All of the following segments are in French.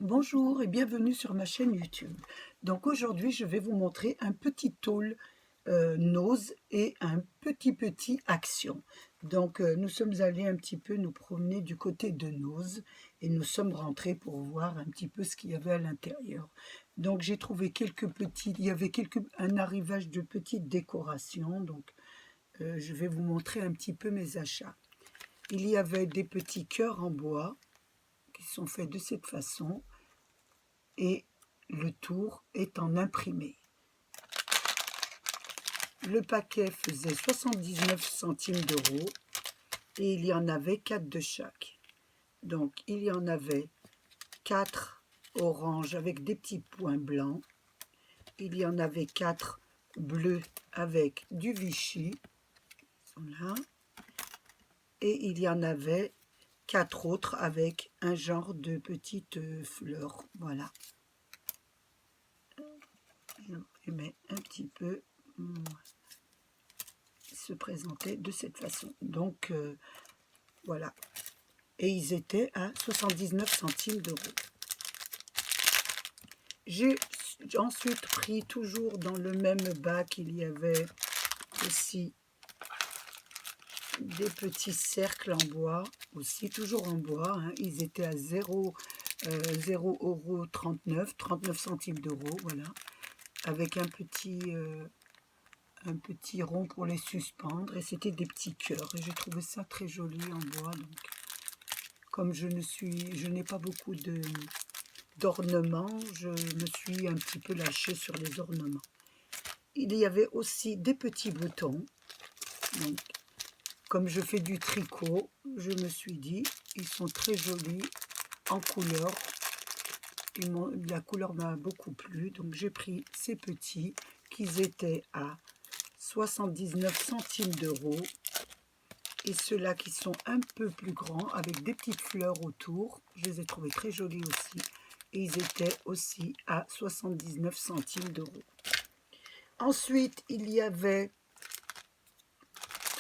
Bonjour et bienvenue sur ma chaîne YouTube. Donc aujourd'hui, je vais vous montrer un petit haul Nose et un petit Action. Donc nous sommes allés un petit peu nous promener du côté de Nose et nous sommes rentrés pour voir un petit peu ce qu'il y avait à l'intérieur. Donc j'ai trouvé il y avait un arrivage de petites décorations. Donc je vais vous montrer un petit peu mes achats. Il y avait des petits cœurs en bois qui sont faits de cette façon. Et le tour est en imprimé. Le paquet faisait 79 centimes d'euros et il y en avait 4 de chaque. Donc il y en avait 4 oranges avec des petits points blancs. Il y en avait 4 bleus avec du Vichy. Voilà. Et il y en avait 4 autres avec un genre de petites fleurs. Voilà. Je mets un petit peu. Se présenter de cette façon. Donc voilà. Et ils étaient à 79 centimes d'euros. J'ai ensuite pris, toujours dans le même bac, il y avait aussi des petits cercles en bois, aussi toujours en bois, hein. Ils étaient à 0,39 centimes d'euros, voilà, avec un petit rond pour les suspendre, et c'était des petits cœurs, et j'ai trouvé ça très joli en bois. Donc comme je n'ai pas beaucoup d'ornements, je me suis un petit peu lâchée sur les ornements. Il y avait aussi des petits boutons. Donc, comme je fais du tricot, je me suis dit, ils sont très jolis en couleur. La couleur m'a beaucoup plu, donc j'ai pris ces petits qui étaient à 79 centimes d'euros. Et ceux-là qui sont un peu plus grands avec des petites fleurs autour, je les ai trouvés très jolis aussi. Et ils étaient aussi à 79 centimes d'euros. Ensuite, il y avait,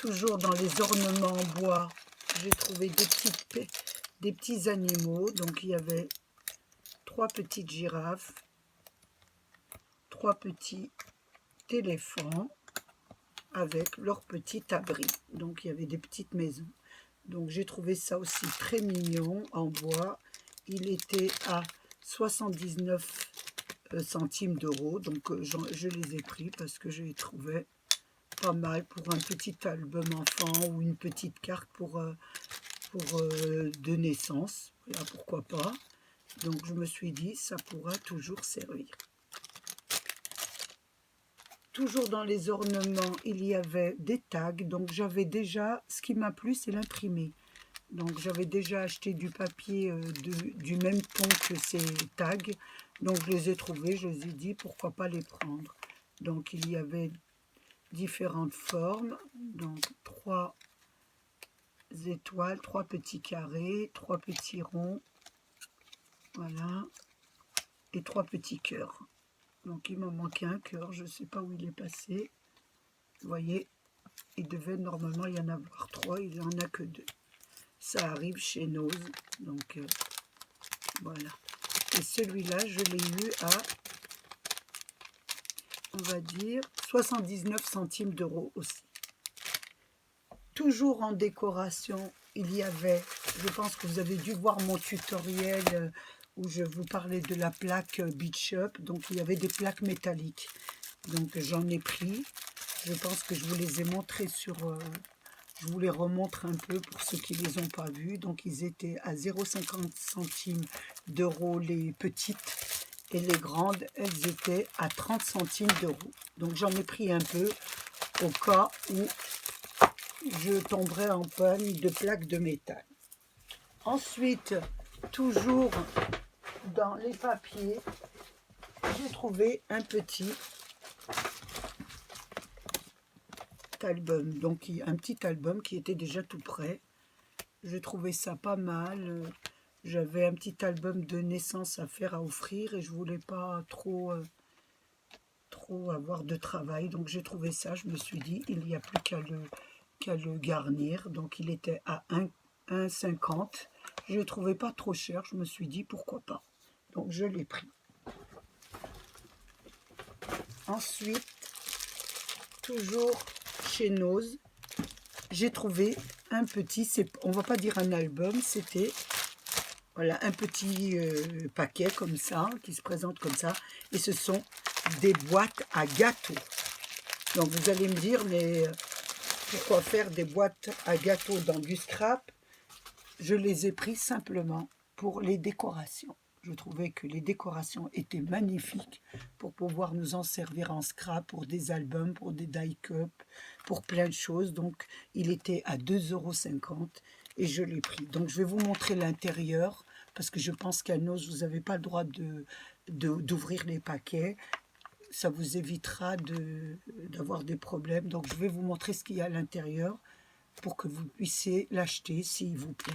toujours dans les ornements en bois, j'ai trouvé des petits animaux. Donc il y avait 3 petites girafes, 3 petits éléphants avec leur petit abri. Donc il y avait des petites maisons. Donc j'ai trouvé ça aussi très mignon en bois. Il était à 79 centimes d'euros. Donc je les ai pris parce que je les trouvais pas mal pour un petit album enfant ou une petite carte de naissance. Voilà, pourquoi pas. Donc je me suis dit, ça pourra toujours servir. Toujours dans les ornements, il y avait des tags. Donc j'avais déjà, ce qui m'a plu, c'est l'imprimé. Donc j'avais déjà acheté du papier du même ton que ces tags. Donc je les ai trouvés, je les ai dit pourquoi pas les prendre. Donc il y avait différentes formes. Donc 3 étoiles, 3 petits carrés, 3 petits ronds. Voilà. Et 3 petits cœurs. Donc il m'en manquait un cœur, je ne sais pas où il est passé. Vous voyez, il devait normalement y en avoir 3, il n'y en a que 2. Ça arrive chez Nose, donc voilà. Et celui-là, je l'ai eu à, on va dire, 79 centimes d'euros aussi. Toujours en décoration, il y avait, je pense que vous avez dû voir mon tutoriel où je vous parlais de la plaque Beach Up. Donc il y avait des plaques métalliques. Donc j'en ai pris. Je pense que je vous les ai montrés je vous les remontre un peu pour ceux qui ne les ont pas vus. Donc ils étaient à 0,50 centimes d'euros les petites. Et les grandes, elles étaient à 30 centimes d'euros. Donc j'en ai pris un peu au cas où je tomberais en panne de plaques de métal. Ensuite, toujours dans les papiers, j'ai trouvé un petit album. Donc un petit album qui était déjà tout prêt. J'ai trouvé ça pas mal. J'avais un petit album de naissance à faire, à offrir, et je voulais pas trop avoir de travail. Donc j'ai trouvé ça, je me suis dit, il n'y a plus qu'à le garnir. Donc il était à 1,50. Je ne le trouvais pas trop cher, je me suis dit pourquoi pas. Donc je l'ai pris. Ensuite, toujours chez Nose, j'ai trouvé un petit, on va pas dire un album, c'était voilà, un petit paquet comme ça, qui se présente comme ça, et ce sont des boîtes à gâteaux. Donc vous allez me dire, mais pourquoi faire des boîtes à gâteaux dans du scrap? Je les ai pris simplement pour les décorations. Je trouvais que les décorations étaient magnifiques pour pouvoir nous en servir en scrap, pour des albums, pour des die cups, pour plein de choses. Donc, il était à 2,50 € et je l'ai pris. Donc, je vais vous montrer l'intérieur parce que je pense qu'à Nose, vous n'avez pas le droit d'ouvrir les paquets. Ça vous évitera d'avoir des problèmes. Donc, je vais vous montrer ce qu'il y a à l'intérieur pour que vous puissiez l'acheter s'il vous plaît.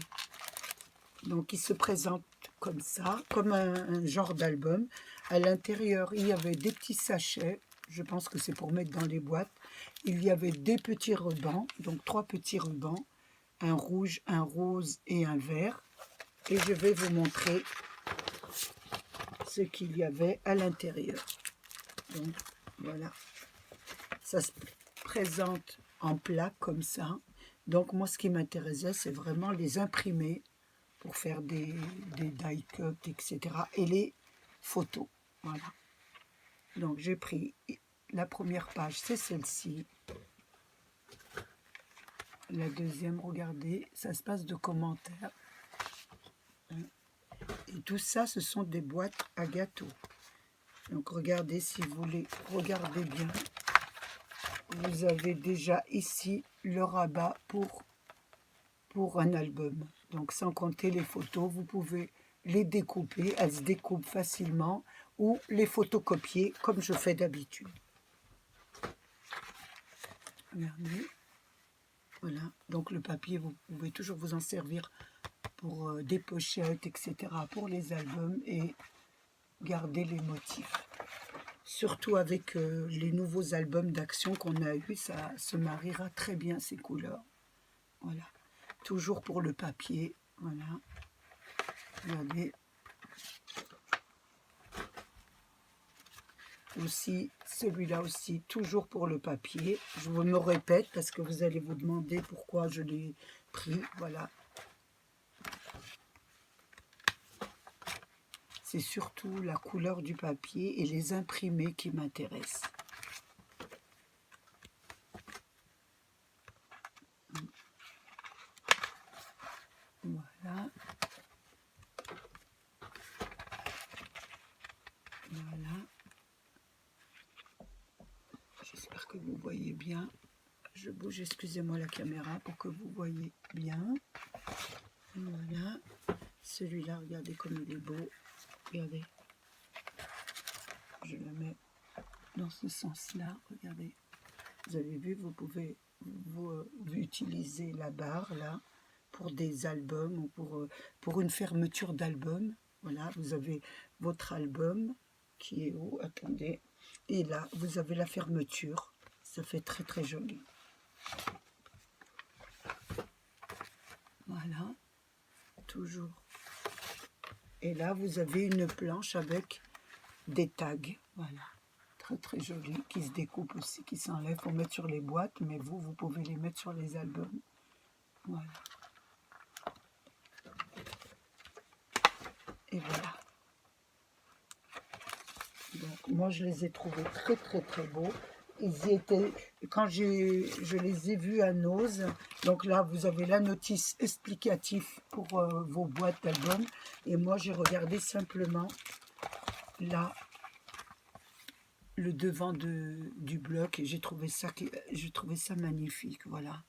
Donc, il se présente comme ça, comme un genre d'album. À l'intérieur, il y avait des petits sachets. Je pense que c'est pour mettre dans les boîtes. Il y avait des petits rubans, donc 3 petits rubans, un rouge, un rose et un vert. Et je vais vous montrer ce qu'il y avait à l'intérieur. Donc, voilà. Ça se présente en plaques comme ça. Donc, moi, ce qui m'intéressait, c'est vraiment les imprimer pour faire des die cuts, etc. Et les photos. Voilà. Donc, j'ai pris la première page, c'est celle-ci. La deuxième, regardez, ça se passe de commentaires. Et tout ça, ce sont des boîtes à gâteaux. Donc, regardez, si vous voulez regarder bien, vous avez déjà ici le rabat pour un album. Donc, sans compter les photos, vous pouvez les découper. Elles se découpent facilement ou les photocopier comme je fais d'habitude. Regardez. Voilà. Donc, le papier, vous pouvez toujours vous en servir pour des pochettes, etc. pour les albums et garder les motifs. Surtout avec les nouveaux albums d'action qu'on a eu, ça se mariera très bien ces couleurs. Voilà. Toujours pour le papier. Voilà. Regardez. Aussi, celui-là aussi, toujours pour le papier. Je me répète parce que vous allez vous demander pourquoi je l'ai pris. Voilà. C'est surtout la couleur du papier et les imprimés qui m'intéressent. Voilà. Voilà. J'espère que vous voyez bien. Je bouge, excusez-moi la caméra pour que vous voyez bien. Voilà. Celui-là, regardez comme il est beau. Regardez. Je le mets dans ce sens-là. Regardez. Vous avez vu, vous pouvez vous utiliser la barre là pour des albums ou pour une fermeture d'album. Voilà, vous avez votre album qui est où? Attendez. Et là, vous avez la fermeture. Ça fait très très joli. Voilà. Toujours. Et là, vous avez une planche avec des tags. Voilà. Très très joli. Qui se découpe aussi, qui s'enlève pour mettre sur les boîtes. Mais vous pouvez les mettre sur les albums. Voilà. Et voilà. Donc, moi, je les ai trouvés très, très, très beaux. Ils y étaient, quand je les ai vus à Nose, donc là, vous avez la notice explicative pour vos boîtes d'albums. Et moi, j'ai regardé simplement là, le devant du bloc et j'ai trouvé ça magnifique. Voilà.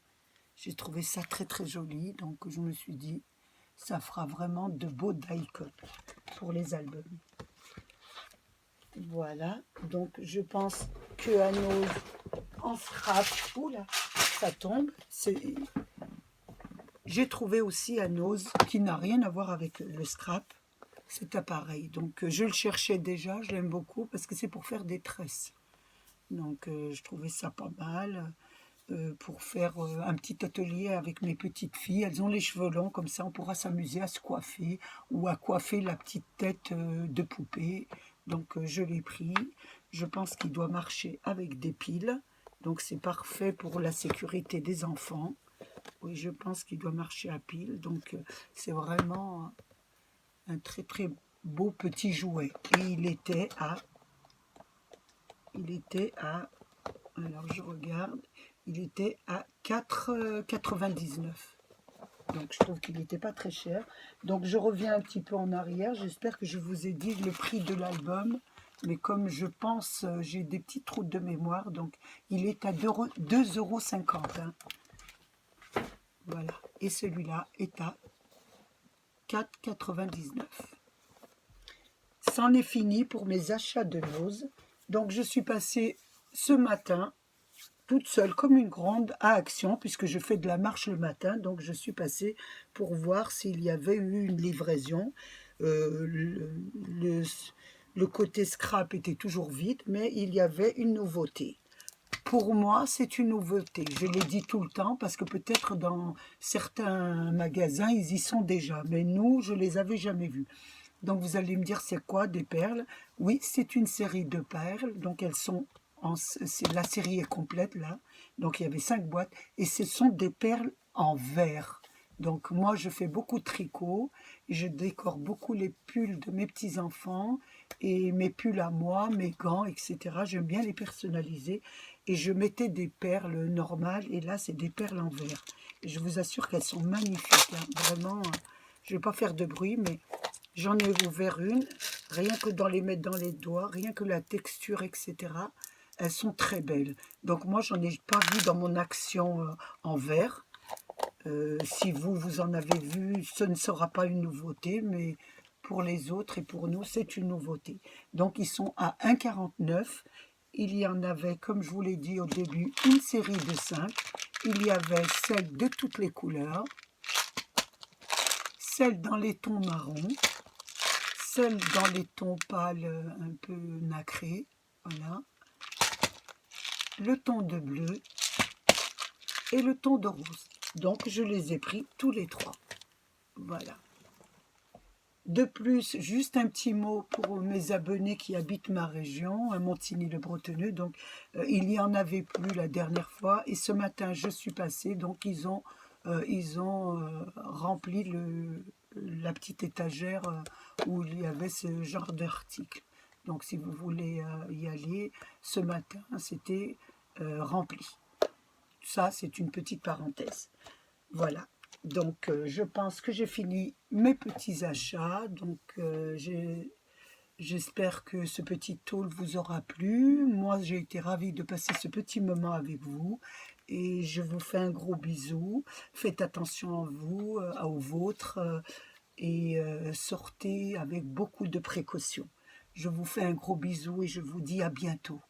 J'ai trouvé ça très, très joli. Donc, je me suis dit, ça fera vraiment de beaux die cuts pour les albums. Voilà, donc je pense que à Nose en scrap, oula, ça tombe. J'ai trouvé aussi à Nose qui n'a rien à voir avec le scrap, cet appareil. Donc je le cherchais déjà, je l'aime beaucoup parce que c'est pour faire des tresses. Donc je trouvais ça pas mal. pour faire un petit atelier avec mes petites filles. Elles ont les cheveux longs, comme ça on pourra s'amuser à se coiffer ou à coiffer la petite tête de poupée. Donc je l'ai pris. Je pense qu'il doit marcher avec des piles. Donc c'est parfait pour la sécurité des enfants. Oui, je pense qu'il doit marcher à pile. Donc c'est vraiment un très très beau petit jouet. Et alors je regarde, il était à 4,99. Donc je trouve qu'il n'était pas très cher. Donc je reviens un petit peu en arrière. J'espère que je vous ai dit le prix de l'album. Mais comme je pense, j'ai des petites trous de mémoire. Donc il est à 2,50 €. Hein. Voilà. Et celui-là est à 4,99. C'en est fini pour mes achats de Lowe's. Donc je suis passée ce matin toute seule comme une grande à Action, puisque je fais de la marche le matin. Donc je suis passée pour voir s'il y avait eu une livraison. Euh, le, le- le côté scrap était toujours vide, mais il y avait une nouveauté. Pour moi, c'est une nouveauté. Je l'ai dit tout le temps parce que peut-être dans certains magasins, ils y sont déjà. Mais nous, je les avais jamais vus. Donc vous allez me dire, c'est quoi des perles? Oui, c'est une série de perles. Donc elles sont la série est complète là. Donc il y avait 5 boîtes et ce sont des perles en verre. Donc moi je fais beaucoup de tricot et je décore beaucoup les pulls de mes petits-enfants et mes pulls à moi, mes gants, etc. J'aime bien les personnaliser et je mettais des perles normales et là c'est des perles en verre. Et je vous assure qu'elles sont magnifiques. Hein. Vraiment, je ne vais pas faire de bruit, mais j'en ai ouvert une, rien que dans les mettre dans les doigts, rien que la texture, etc. Elles sont très belles. Donc moi, j'en ai pas vu dans mon action en verre. Si vous, vous en avez vu, ce ne sera pas une nouveauté, mais pour les autres et pour nous, c'est une nouveauté. Donc ils sont à 1,49 €. Il y en avait, comme je vous l'ai dit au début, une série de 5. Il y avait celles de toutes les couleurs, celles dans les tons marron, celle dans les tons pâles un peu nacrés, voilà, le ton de bleu et le ton de rose. Donc je les ai pris tous les trois. Voilà. De plus, juste un petit mot pour mes abonnés qui habitent ma région, à Montigny-le-Bretonneux. Donc il n'y en avait plus la dernière fois et ce matin je suis passée, donc ils ont rempli la petite étagère où il y avait ce genre d'article. Donc si vous voulez y aller, ce matin c'était rempli. Ça c'est une petite parenthèse. Voilà. Donc je pense que j'ai fini mes petits achats. Donc j'espère que ce petit haul vous aura plu. Moi, j'ai été ravie de passer ce petit moment avec vous. Et je vous fais un gros bisou. Faites attention à vous, aux vôtres. Et sortez avec beaucoup de précautions. Je vous fais un gros bisou et je vous dis à bientôt.